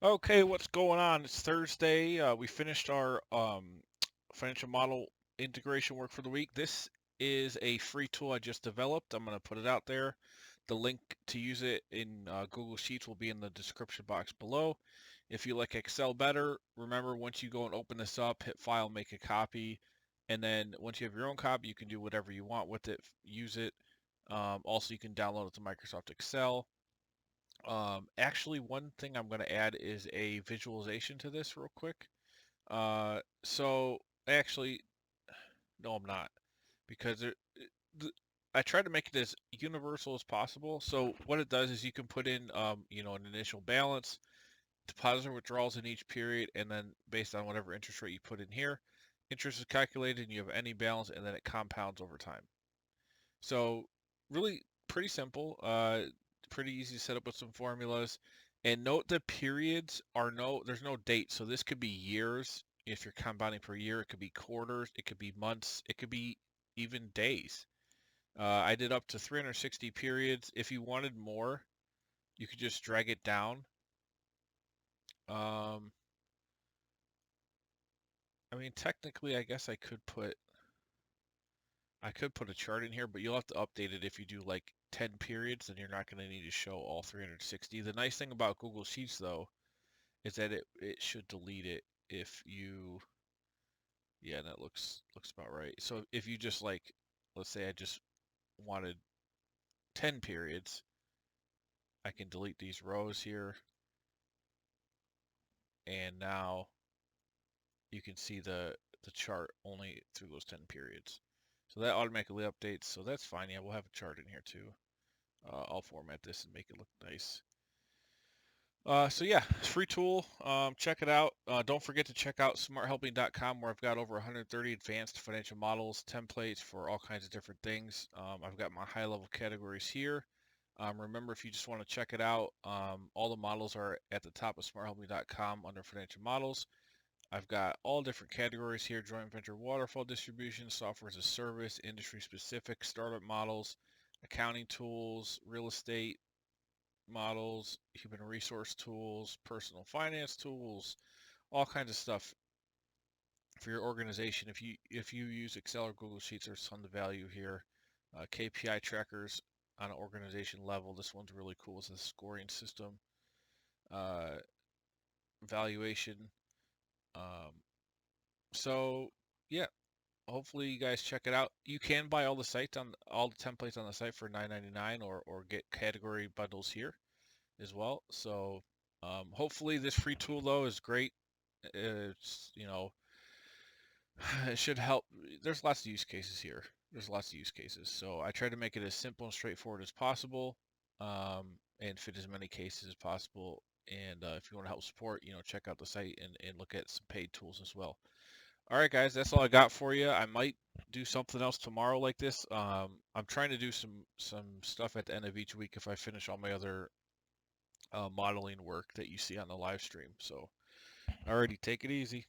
Okay, what's going on? It's Thursday. We finished our financial model integration work for the week. This is a free tool I just developed. I'm going to put it out there. The link to use it in Google Sheets will be in the description box below. If you like Excel better, remember once you go and open this up, hit File, make a copy, and then once you have your own copy, you can do whatever you want with it. Use it. Also, you can download it to Microsoft Excel. Actually, one thing I'm going to add is a visualization to this real quick. So actually, no, I'm not because I try to make it as universal as possible. So what it does is you can put in, an initial balance, deposit and withdrawals in each period, and then based on whatever interest rate you put in here, interest is calculated and you have any balance, and then it compounds over time. So really pretty simple, pretty easy to set up with some formulas. And note the periods are there's no date. So this could be years. If you're compounding per year, it could be quarters, it could be months, it could be even days. I did up to 360 periods. If you wanted more, you could just drag it down. Um, I mean, technically, I guess I could put a chart in here, but you'll have to update it if you do like 10 periods, then you're not going to need to show all 360. The nice thing about Google Sheets, though, is that it should delete it if you, yeah, that looks about right. So if you just like, let's say I just wanted 10 periods, I can delete these rows here, and now you can see the chart only through those 10 periods. So that automatically updates, so that's fine. Yeah, we'll have a chart in here too. I'll format this and make it look nice. So yeah, free tool. Check it out. Don't forget to check out smarthelping.com where I've got over 130 advanced financial models, templates for all kinds of different things. I've got my high level categories here. Remember, if you just want to check it out, all the models are at the top of smarthelping.com under financial models. I've got all different categories here: joint venture, waterfall distribution, software as a service, industry specific, startup models, accounting tools, real estate models, human resource tools, personal finance tools, all kinds of stuff for your organization. If you use Excel or Google Sheets, there's tons of value here. KPI trackers on an organization level. This one's really cool. It's a scoring system. Uh, Valuation. Um, so yeah, hopefully you guys check it out. You can buy all the templates on the site for $9.99 or get category bundles here as well. So hopefully this free tool though is great. It's it should help. There's lots of use cases here. There's lots of use cases. So I try to make it as simple and straightforward as possible, and fit as many cases as possible. And if you want to help support, check out the site and look at some paid tools as well. All right, guys, that's all I got for you. I might do something else tomorrow like this. I'm trying to do some stuff at the end of each week if I finish all my other modeling work that you see on the live stream. So, alrighty, take it easy.